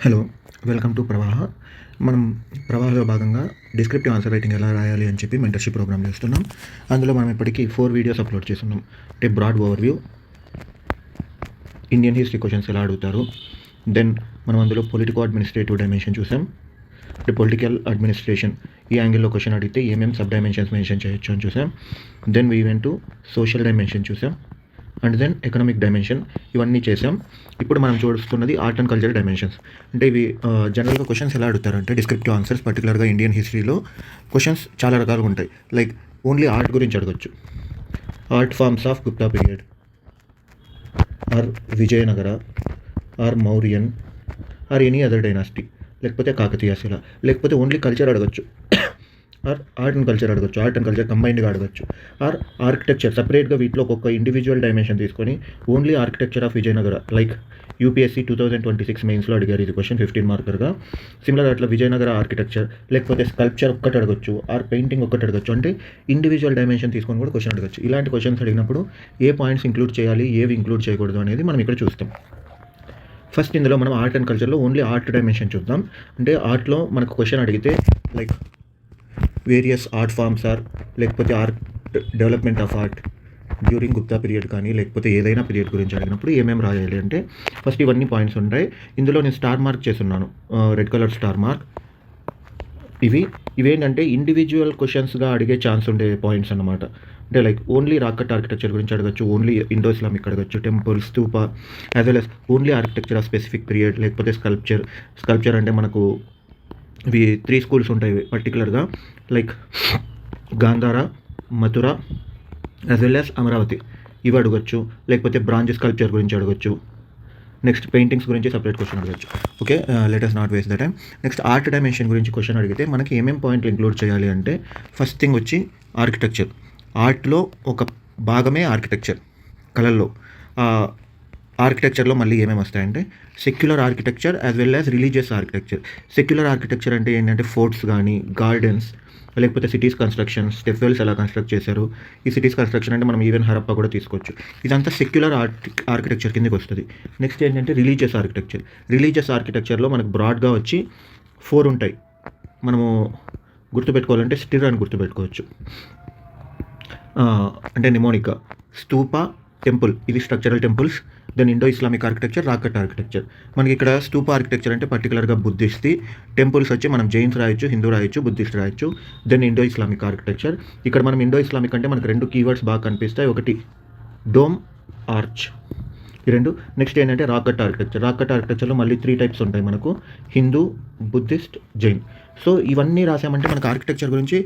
Hello, welcome to ప్రవాహ. మనం ప్రవాహలో భాగంగా డిస్క్రిప్టివ్ ఆన్సర్ రైటింగ్ ఎలా రాయాలి అని చెప్పి మెంటర్షిప్ ప్రోగ్రామ్ చేస్తున్నాం. అందులో మనం ఇప్పటికీ 4 వీడియోస్ అప్లోడ్ చేస్తున్నాం. అంటే broad overview, Indian history questions ఎలా అడుగుతారు, దెన్ మనం అందులో పొలిటికో అడ్మినిస్ట్రేటివ్ డైమెన్షన్ చూసాం. అంటే పొలిటికల్ అడ్మినిస్ట్రేషన్ ఈ యాంగిల్‌లో క్వెషన్ అడిగితే ఏమేం సబ్ డైమెన్షన్స్ మెన్షన్ చేయొచ్చు అని చూసాం. Then we went to social dimension చూసాం. అండ్ దెన్ ఎకనామిక్ డైమెన్షన్ ఇవన్నీ చేసాం. ఇప్పుడు మనం చూస్తున్నది ఆర్ట్ అండ్ కల్చర్ డైమెన్షన్స్. అంటే ఇవి జనరల్గా క్వశ్చన్స్ ఎలా అడుగుతారంటే డిస్క్రిప్టివ్ ఆన్సర్స్, పర్టికులర్గా ఇండియన్ హిస్టరీలో క్వశ్చన్స్ చాలా రకాలుగా ఉంటాయి. లైక్ ఓన్లీ ఆర్ట్ గురించి అడగచ్చు. Art forms of Gupta period, or Vijayanagara, or Mauryan, or any other dynasty, లేకపోతే కాకతీయ శిల, లేకపోతే ఓన్లీ కల్చర్ అడగచ్చు. ఆర్ ఆర్ట్ అండ్ కల్చర్ అడగచ్చు, ఆర్ట్ అండ్ కల్చర్ కంబైన్డ్గా అడగచ్చు. ఆర్ ఆర్కిటెక్చర్ సపరేట్గా వీటిలో ఒక్కొక్క ఇండివిజువల్ డైమెన్షన్ తీసుకొని only architecture of Vijayanagara, like UPSC 2026 మెయిన్స్లో అడిగారు ఇది క్వశ్చన్ 15 మార్కర్గా. సిమిలర్ అట్లా విజయనగర ఆర్కిటెక్చర్, లేకపోతే స్కల్ప్చర్ ఒక్కటి అడగచ్చు, ఆర్ పెయింటింగ్ ఒక్కటి అడగచ్చు. అంటే ఇండివిజువల్ డైమెన్షన్ తీసుకొని కూడా క్వశ్చన్ అడగచ్చు. ఇలాంటి క్వశ్చన్స్ అడిగినప్పుడు ఏ పాయింట్స్ ఇంక్లూడ్ చేయాలి, ఏవి ఇంక్లూడ్ చేయకూడదు అనేది మనం ఇక్కడ చూస్తాం. ఫస్ట్ ఇందులో మనం ఆర్ట్ అండ్ కల్చర్లో ఓన్లీ ఆర్ట్ డైమెన్షన్ చూద్దాం. అంటే ఆర్ట్లో మనకు క్వశ్చన్ అడిగితే like various art forms or, లేకపోతే art development of art during Gupta period కానీ, లేకపోతే ఏదైనా పీరియడ్ గురించి అడిగినప్పుడు ఏమేమి రాయాలి అంటే ఫస్ట్ ఇవన్నీ పాయింట్స్ ఉంటాయి. ఇందులో నేను స్టార్ మార్క్ చేస్తున్నాను, రెడ్ కలర్ స్టార్ మార్క్. ఇవేంటంటే ఇండివిజువల్ క్వశ్చన్స్గా అడిగే ఛాన్స్ ఉండే పాయింట్స్ అన్నమాట. అంటే లైక్ ఓన్లీ రాకట్ ఆర్కిటెక్చర్ గురించి అడగచ్చు, ఓన్లీ ఇండో ఇస్లామిక్ అడగచ్చు, temple, stupa, as well as only architecture of specific period, లేకపోతే స్కల్ప్చర్ అంటే మనకు ఇవి 3 స్కూల్స్ ఉంటాయి పర్టికులర్గా, like Gandhara, Mathura, as well as Amaravati, ఇవి అడగచ్చు. లేకపోతే బ్రాంజ్ స్కల్ప్చర్ గురించి అడగచ్చు. నెక్స్ట్ పెయింటింగ్స్ గురించి సపరేట్ క్వశ్చన్ అడగచ్చు. Okay, let us not waste the time. Next art dimension గురించి క్వశ్చన్ అడిగితే మనకి ఏమేమి పాయింట్లు ఇంక్లూడ్ చేయాలి అంటే ఫస్ట్ థింగ్ వచ్చి ఆర్కిటెక్చర్. ఆర్ట్లో ఒక భాగమే ఆర్కిటెక్చర్, కళల్లో. ఆర్కిటెక్చర్లో మళ్ళీ ఏమేమి వస్తాయంటే secular architecture as well as religious architecture. Secular architecture అంటే ఏంటంటే ఫోర్ట్స్ కానీ, గార్డెన్స్, లేకపోతే సిటీస్ కన్స్ట్రక్షన్, స్టెప్ వెల్స్ ఎలా కన్స్ట్రక్ట్ చేశారు. ఈ సిటీస్ కన్స్ట్రక్షన్ అంటే మనం ఈవెన్ హరప్పా కూడా తీసుకోవచ్చు. ఇదంతా సెక్యులర్ ఆర్కిటెక్చర్ కిందకి వస్తుంది. నెక్స్ట్ ఏంటంటే రిలీజియస్ ఆర్కిటెక్చర్. రిలీజియస్ ఆర్కిటెక్చర్లో మనకు బ్రాడ్గా వచ్చి 4 ఉంటాయి. మనము గుర్తుపెట్టుకోవాలంటే స్టిర్ అని గుర్తుపెట్టుకోవచ్చు. అంటే నిమోనికా, స్తూప, టెంపుల్, ఇది structural temples. Then Indo Islamic architecture, rock cut architecture. మనకి ఇక్కడ స్తూప ఆర్కిటెక్చర్ అంటే పర్టికులర్గా బుద్ధిస్ట్ది. టెంపుల్స్ వచ్చి మనం జైన్స్ రాయొచ్చు, హిందూ రాయొచ్చు, బుద్ధిస్ట్ రాయొచ్చు. Then Indo Islamic architecture. ఇక్కడ మనం ఇండో ఇస్లామిక్ అంటే మనకు 2 కీవర్డ్స్ బాగా కనిపిస్తాయి. ఒకటి డోమ్, ఆర్చ్, ఈ 2. నెక్స్ట్ ఏంటంటే రాకట్ ఆర్కిటెక్చర్. రాకట్ ఆర్కిటెక్చర్లో మళ్ళీ 3 టైప్స్ ఉంటాయి మనకు, హిందూ, బుద్ధిస్ట్, జైన్. సో ఇవన్నీ రాసామంటే మనకు ఆర్కిటెక్చర్ గురించి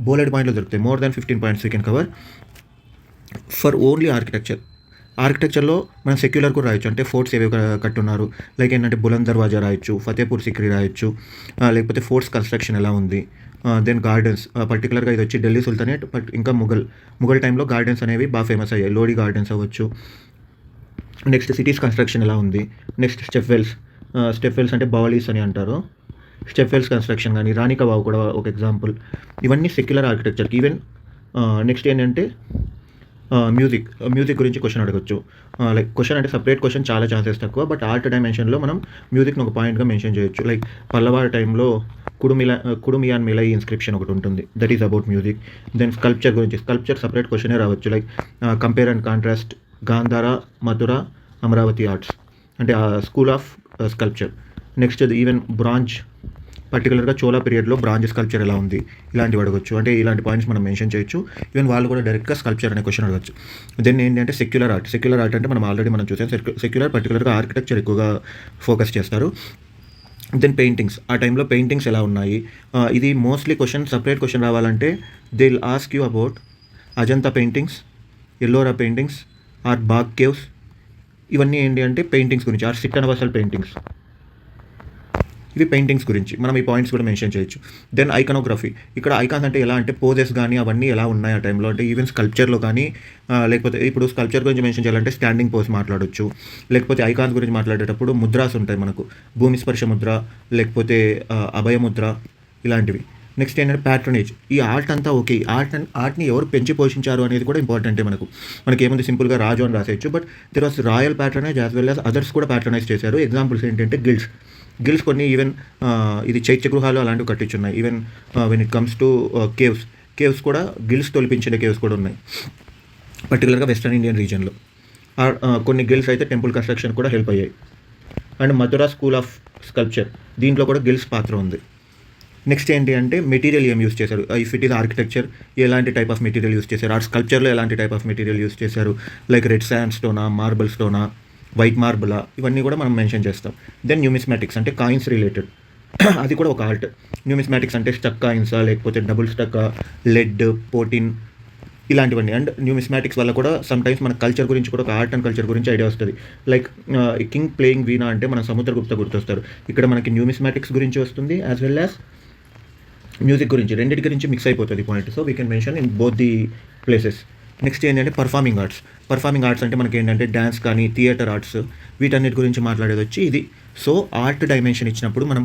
బోలెడ్ పాయింట్లు దొరుకుతాయి. More than 15 points we can cover for only architecture. ఆర్కిటెక్చర్లో మనం సెక్యులర్ కూడా రాయొచ్చు. అంటే ఫోర్ట్స్ ఏవి కట్టున్నారు, లైక్ ఏంటంటే బులంద్ దర్వాజా రాయొచ్చు, ఫతేపూర్ సిక్రీ రాయొచ్చు, లేకపోతే ఫోర్ట్స్ కన్స్ట్రక్షన్ ఎలా ఉంది. దెన్ గార్డెన్స్, పర్టికులర్గా ఇది వచ్చి ఢిల్లీ సుల్తానేట్, ఇంకా ముఘల్ టైంలో గార్డెన్స్ అనేవి బాగా ఫేమస్ అయ్యాయి. లోడీ గార్డెన్స్ అవ్వచ్చు. నెక్స్ట్ సిటీస్ కన్స్ట్రక్షన్ ఎలా ఉంది. నెక్స్ట్ స్టెప్ వెల్స్ అంటే బౌలీస్ అని అంటారు. స్టెప్ వెల్స్ కన్స్ట్రక్షన్ కానీ, రాణికా వావ్ కూడా ఒక ఎగ్జాంపుల్. ఇవన్నీ సెక్యులర్ ఆర్కిటెక్చర్కి. ఈవెన్ నెక్స్ట్ ఏంటంటే మ్యూజిక్ గురించి క్వశ్చన్ అడగచ్చు. లైక్ క్వశ్చన్ అంటే సపరేట్ క్వశ్చన్ చాలా ఛాన్సెస్ తక్కువ, బట్ ఆర్ట్ డైమెన్షన్లో మనం మ్యూజిక్ని ఒక పాయింట్గా మెన్షన్ చేయొచ్చు. లైక్ పల్లవార్ టైంలో కుడుమియాన్ మిలై ఇన్స్క్రిప్షన్ ఒకటి ఉంటుంది, that is about music. Then sculpture separate క్వశ్చనే రావచ్చు. Like compare and contrast Gandhara, Mathura, Amaravati arts, అంటే school of sculpture. Next even bronze, పర్టికులర్గా చోళా పీరియడ్లో బ్రాంజ్ స్కల్ప్చర్ ఎలా ఉంది, ఇలాంటివి అడగచ్చు. అంటే ఇలాంటి పాయింట్స్ మనం మెన్షన్ చేయొచ్చు. ఈవెన్ వాళ్ళు కూడా డైరెక్ట్గా స్కల్ప్చర్ అనే క్వశ్చన్ అడగచ్చు. దెన్ ఏంటంటే సెక్యులర్ ఆర్ట్ అంటే మనం ఆల్రెడీ చూసాం. సెక్యులర్ పర్టికులర్గా ఆర్కిటెక్చర్ ఎక్కువగా ఫోకస్ చేస్తారు. దెన్ పెయింటింగ్స్, ఆ టైంలో పెయింటింగ్స్ ఎలా ఉన్నాయి. ఇది మోస్ట్లీ సపరేట్ క్వశ్చన్ రావాలంటే they will ask you about Ajanta paintings, Ellora paintings, or Bagh caves. ఇవన్నీ ఏంటి అంటే పెయింటింగ్స్ గురించి, ఆర్ సిట్టనవాసల్ పెయింటింగ్స్. ఇవి పెయింటింగ్స్ గురించి మనం ఈ పాయింట్స్ కూడా మెన్షన్ చేయొచ్చు. దెన్ ఐకానోగ్రఫీ, ఇక్కడ ఐకాన్స్ అంటే ఎలా అంటే పోజెస్ కానీ అవన్నీ ఎలా ఉన్నాయి ఆ టైంలో. అంటే ఈవెన్ స్కల్ప్చర్లో కానీ, లేకపోతే ఇప్పుడు స్కల్ప్చర్ గురించి మెన్షన్ చేయాలంటే స్టాండింగ్ పోజ్ మాట్లాడొచ్చు. లేకపోతే ఐకాన్స్ గురించి మాట్లాడేటప్పుడు ముద్రాస్ ఉంటాయి మనకు, భూమిస్పర్శ ముద్ర, లేకపోతే అభయముద్ర, ఇలాంటివి. నెక్స్ట్ ఏంటంటే ప్యాట్రనేజ్. ఈ ఆర్ట్ అంతా ఓకే, ఆర్ట్ని ఎవరు పెంచి పోషించారు అనేది కూడా ఇంపార్టెంటే. మనకి ఏముంది, సింపుల్గా రాజు అని రాసేయచ్చు, but there was royal patronize as well as others కూడా ప్యాట్రనైజ్ చేశారు. ఎగ్జాంపుల్స్ ఏంటంటే గిల్స్ కొన్ని ఈవెన్ ఇది చైత్య గృహాలు అలాంటివి కట్టించున్నాయి. Even when it comes to caves కూడా గిల్స్ తొలిపించిన కేవ్స్ కూడా ఉన్నాయి, పర్టికులర్గా వెస్టర్న్ ఇండియన్ రీజియన్లో. కొన్ని గిల్స్ అయితే టెంపుల్ కన్స్ట్రక్షన్ కూడా హెల్ప్ అయ్యాయి. And Mathura school of sculpture, దీంట్లో కూడా గిల్స్ పాత్ర ఉంది. నెక్స్ట్ ఏంటి అంటే మెటీరియల్ ఏం యూస్ చేశారు, ఇఫ్ ఇట్ ఈస్ ఆర్కిటెక్చర్ ఎలాంటి టైప్ ఆఫ్ మెటీరియల్ యూస్ చేశారు, ఆర్ స్కల్ప్చర్లో ఎలాంటి టైప్ ఆఫ్ మెటీరియల్ యూస్ చేశారు, లైక్ రెడ్ శాండ్ స్టోనా, మార్బల్ స్టోనా, వైట్ మార్బులా, ఇవన్నీ కూడా మనం మెన్షన్ చేస్తాం. దెన్ న్యూమిస్మాటిక్స్ అంటే కాయిన్స్ రిలేటెడ్, అది కూడా ఒక ఆర్ట్. న్యూమిస్మాటిక్స్ అంటే స్టక్ కాయిన్సా లేకపోతే డబుల్ స్టక్, లెడ్, పోటిన్, ఇలాంటివన్నీ. అండ్ న్యూమిస్మాటిక్స్ వల్ల కూడా సమ్ టైమ్స్ మన కల్చర్ గురించి కూడా ఒక ఆర్ట్ అండ్ కల్చర్ గురించి ఐడియా వస్తుంది. లైక్ కింగ్ ప్లేయింగ్ వీణా అంటే మన సముద్రగుప్త గుర్తొస్తారు. ఇక్కడ మనకి న్యూమిస్మాటిక్స్ గురించి వస్తుంది యాజ్ వెల్ యాజ్ మ్యూజిక్ గురించి, రెండింటి గురించి మిక్స్ అయిపోతుంది point. So we can mention in both the places. Next ఏంటంటే పర్ఫార్మింగ్ ఆర్ట్స్ అంటే మనకి ఏంటంటే డ్యాన్స్ కానీ థియేటర్ ఆర్ట్స్, వీటన్నిటి గురించి మాట్లాడేది వచ్చి ఇది. సో ఆర్ట్ డైమెన్షన్ ఇచ్చినప్పుడు మనం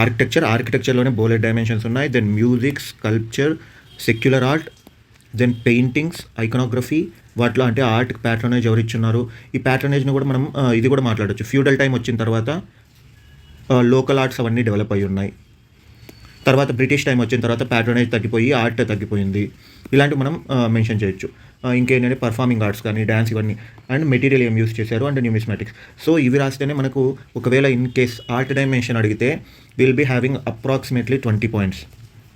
ఆర్కిటెక్చర్లోనే బోలెడ్ డైమెన్షన్స్ ఉన్నాయి. Then music, sculpture, secular art, then paintings, iconography, వాటిలో అంటే ఆర్ట్ ప్యాట్రనేజ్ ఎవరు ఇచ్చున్నారు, ఈ ప్యాట్రనేజ్ని కూడా మనం ఇది కూడా మాట్లాడవచ్చు. ఫ్యూడల్ టైం వచ్చిన తర్వాత లోకల్ ఆర్ట్స్ అవన్నీ డెవలప్ అయ్యి ఉన్నాయి. తర్వాత బ్రిటిష్ టైం వచ్చిన తర్వాత ప్యాట్రనేజ్ తగ్గిపోయి ఆర్ట్ తగ్గిపోయింది. ఇలాంటివి మనం మెన్షన్ చేయొచ్చు. ఇంకేంటంటే పర్ఫార్మింగ్ ఆర్ట్స్ కానీ డ్యాన్స్ ఇవన్నీ, అండ్ మెటీరియల్ ఏం యూస్ చేశారు అండ్ న్యూమిస్మాటిక్స్. సో ఇవి రాస్తేనే మనకు ఒకవేళ ఇన్ కేస్ ఆర్ట్ డైమెన్షన్ అడిగితే will be having approximately 20 points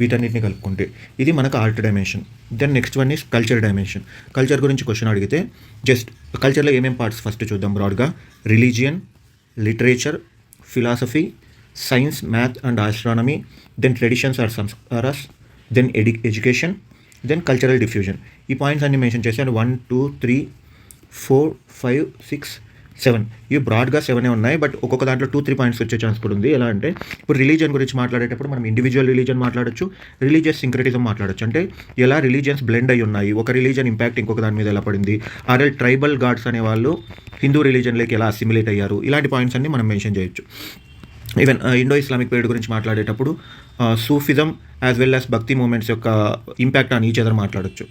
వీటన్నిటిని కలుపుకుంటే. ఇది మనకు art dimension. Then next one is culture dimension. Culture గురించి క్వశ్చన్ అడిగితే జస్ట్ కల్చర్లో ఏమేం పార్ట్స్ ఫస్ట్ చూద్దాం బ్రాడ్గా. Religion, literature, philosophy, science, math and astronomy, then traditions or samskaras, then education, then cultural diffusion. ఈ పాయింట్స్ అన్ని మెన్షన్ చేశాను. 1, 2, 3, 4, 5, 6, 7. ఇవి బ్రాడ్గా 7 ఉన్నాయి, బట్ ఒక్కొక్క దాంట్లో 2-3 పాయింట్స్ వచ్చే ఛాన్స్ కూడా ఉంది. ఎలా అంటే ఇప్పుడు రిలీజియన్ గురించి మాట్లాడేటప్పుడు మనం ఇండివిజువల్ రిలీజియన్ మాట్లాడచ్చు, రిలీజియస్ సింక్రెటిజం మాట్లాడచ్చు. అంటే ఎలా రిలీజియన్స్ బ్లెండ్ అయి ఉన్నాయి, ఒక రిలీజియన్ ఇంపాక్ట్ ఇంకొక దాని మీద ఎలా పడింది, ఆర్ఎల్ ట్రైబల్ గాడ్స్ అనేవాళ్ళు హిందూ రిలీజియన్లోకి ఎలా అసిమిలేట్ అయ్యారు, ఇలాంటి పాయింట్స్ అన్ని మనం మెన్షన్ చేయొచ్చు. ఈవెన్ ఇండో ఇస్లామిక్ పీరియడ్ గురించి మాట్లాడేటప్పుడు సూఫిజం యాజ్ వెల్ యాజ్ భక్తి మూమెంట్స్ యొక్క ఇంపాక్ట్ ఆన్ ఈచ్ అదర్ మాట్లాడచ్చు.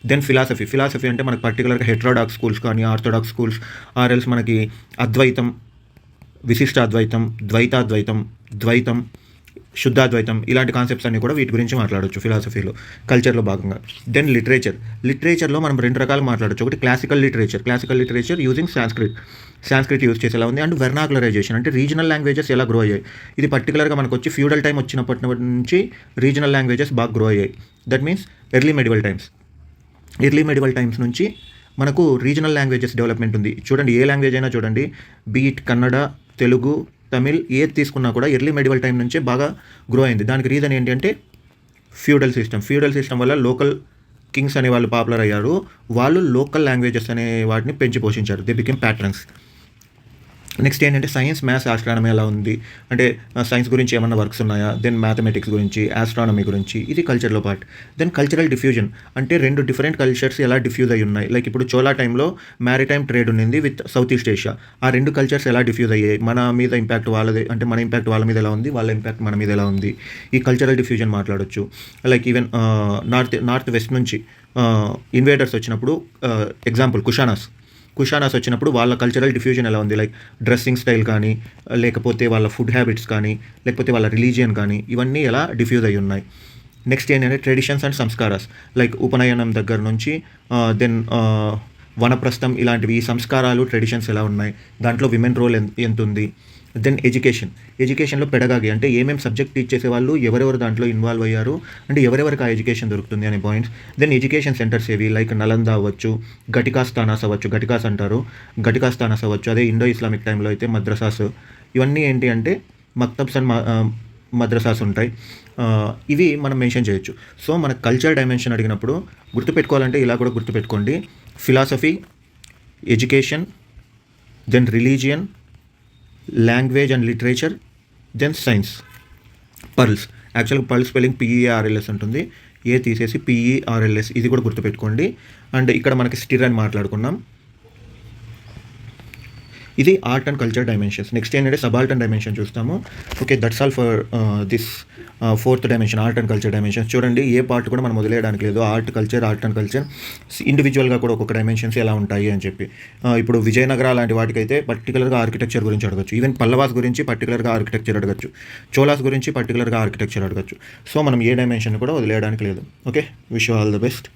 దెన్ ఫిలాసఫీ అంటే మనకు పర్టికులర్గా హెట్రోడాక్స్ స్కూల్స్ కానీ ఆర్థోడాక్స్ స్కూల్స్, ఆర్ఎల్స్ మనకి అద్వైతం, విశిష్టాద్వైతం, ద్వైతం, శుద్ధాద్వైతం, ఇలాంటి కాన్సెప్ట్స్ అన్ని కూడా వీటి గురించి మాట్లాడవచ్చు ఫిలాసఫీలో, కల్చర్లో భాగంగా. దెన్ లిటరేచర్లో మనం 2 రకాలు మాట్లాడచ్చు. ఒకటి classical literature using Sanskrit use చేసేలా ఉంది. అండ్ వెర్నాకులరైజేషన్ అంటే రీజనల్ లాంగ్వేజెస్ ఎలా గ్రో అయ్యాయి. ఇది పర్టికులర్గా మనకు వచ్చి ఫ్యూడల్ టైం వచ్చినప్పటి నుంచి రీజనల్ లాంగ్వేజెస్ బాగా గ్రో అయ్యాయి. That means early medieval times నుంచి మనకు రీజనల్ లాంగ్వేజెస్ డెవలప్మెంట్ ఉంది. చూడండి, ఏ లాంగ్వేజ్ అయినా చూడండి, బీట్ కన్నడ, తెలుగు, తమిళ్, ఏది తీసుకున్నా కూడా ఎర్లీ మెడివల్ టైం నుంచే బాగా గ్రో అయింది. దానికి రీజన్ ఏంటి అంటే ఫ్యూడల్ సిస్టమ్ వల్ల లోకల్ కింగ్స్ అనే వాళ్ళు పాపులర్ అయ్యారు. వాళ్ళు లోకల్ లాంగ్వేజెస్ అనే వాటిని పెంచి పోషించారు. They became patrons. నెక్స్ట్ ఏంటంటే సైన్స్, మ్యాథ్స్, ఆస్ట్రానమీ ఎలా ఉంది అంటే సైన్స్ గురించి ఏమన్నా వర్క్స్ ఉన్నాయా, దెన్ మ్యాథమెటిక్స్ గురించి, ఆస్ట్రానమీ గురించి, ఇది కల్చర్లో పార్ట్. దెన్ కల్చరల్ డిఫ్యూజన్ అంటే 2 డిఫరెంట్ కల్చర్స్ ఎలా డిఫ్యూజ్ అయ్యి ఉన్నాయి. లైక్ ఇప్పుడు చోళా టైంలో మ్యారిటైమ్ ట్రేడ్ ఉన్నింది విత్ సౌత్ ఈస్ట్ ఏషియా. ఆ 2 కల్చర్స్ ఎలా డిఫ్యూజ్ అయ్యాయి, మన మీద ఇంపాక్ట్ వాళ్ళది అంటే మన ఇంపాక్ట్ వాళ్ళ మీద ఎలా ఉంది, వాళ్ళ ఇంపాక్ట్ మన మీద ఎలా ఉంది, ఈ కల్చరల్ డిఫ్యూజన్ మాట్లాడొచ్చు. లైక్ ఈవెన్ నార్త్ వెస్ట్ నుంచి ఇన్వేడర్స్ వచ్చినప్పుడు, ఎగ్జాంపుల్ కుషానాస్ వచ్చినప్పుడు వాళ్ళ కల్చరల్ డిఫ్యూజన్ ఎలా ఉంది, లైక్ డ్రెస్సింగ్ స్టైల్ కానీ, లేకపోతే వాళ్ళ ఫుడ్ హ్యాబిట్స్ కానీ, లేకపోతే వాళ్ళ రిలీజియన్ కానీ, ఇవన్నీ ఎలా డిఫ్యూజ్ అయ్యి ఉన్నాయి. నెక్స్ట్ ఏంటంటే ట్రెడిషన్స్ అండ్ సంస్కారాస్, లైక్ ఉపనయనం దగ్గర నుంచి దెన్ వనప్రస్థం, ఇలాంటివి ఈ సంస్కారాలు, ట్రెడిషన్స్ ఎలా ఉన్నాయి, దాంట్లో విమెన్ రోల్ ఎంత ఉంది. దెన్ ఎడ్యుకేషన్లో పెడగాగి అంటే ఏమేమి సబ్జెక్ట్ టీచ్ చేసేవాళ్ళు, ఎవరెవరు దాంట్లో ఇన్వాల్వ్ అయ్యారు, అంటే ఎవరెవరికి ఆ ఎడ్యుకేషన్ దొరుకుతుంది అనే పాయింట్స్. దెన్ ఎడ్యుకేషన్ సెంటర్స్ ఏవి, లైక్ నలంద అవ్వచ్చు, ఘటికాస్థానాస్ అంటారు, అదే ఇండో ఇస్లామిక్ టైంలో అయితే మద్రసాస్. ఇవన్నీ ఏంటి అంటే మక్తబ్స్ అండ్ మద్రసాస్ ఉంటాయి. ఇవి మనం మెన్షన్ చేయొచ్చు. సో మన కల్చర్ డైమెన్షన్ అడిగినప్పుడు గుర్తుపెట్టుకోవాలంటే ఇలా కూడా గుర్తుపెట్టుకోండి. Philosophy, education, then religion, language and literature, then science. యాక్చువల్గా పర్ల్స్ స్పెల్లింగ్ PERLS ఉంటుంది, ఏ తీసేసి PERLS, ఇది కూడా గుర్తుపెట్టుకోండి. అండ్ ఇక్కడ మనకి స్టిర్ అని మాట్లాడుకున్నాం. ఇది art and culture dimensions. Next ఏంటంటే సబాల్టర్న్ డైమెన్షన్ చూస్తాము. Okay, that's all for this fourth dimension, art and culture dimensions. చూడండి, ఏ పార్ట్ కూడా మనం వదిలేయడానికి లేదు. ఆర్ట్ అండ్ కల్చర్ ఇండివిజువల్గా కూడా ఒక్కొక్క డైమెన్షన్స్ ఎలా ఉంటాయి అని చెప్పి. ఇప్పుడు విజయనగర లాంటి వాటికైతే పర్టికులర్గా ఆర్కిటెక్చర్ గురించి అడగచ్చు. ఈవెన్ పల్లవాస్ గురించి పర్టికులర్గా ఆర్కిటెక్చర్ అడగచ్చు. చోలాస్ గురించి పర్టికులర్గా ఆర్కిటెక్చర్ అడగచ్చు. సో మనం ఏ డైమెన్షన్ కూడా వదిలేయడానికి లేదు. Okay, wish you all the best.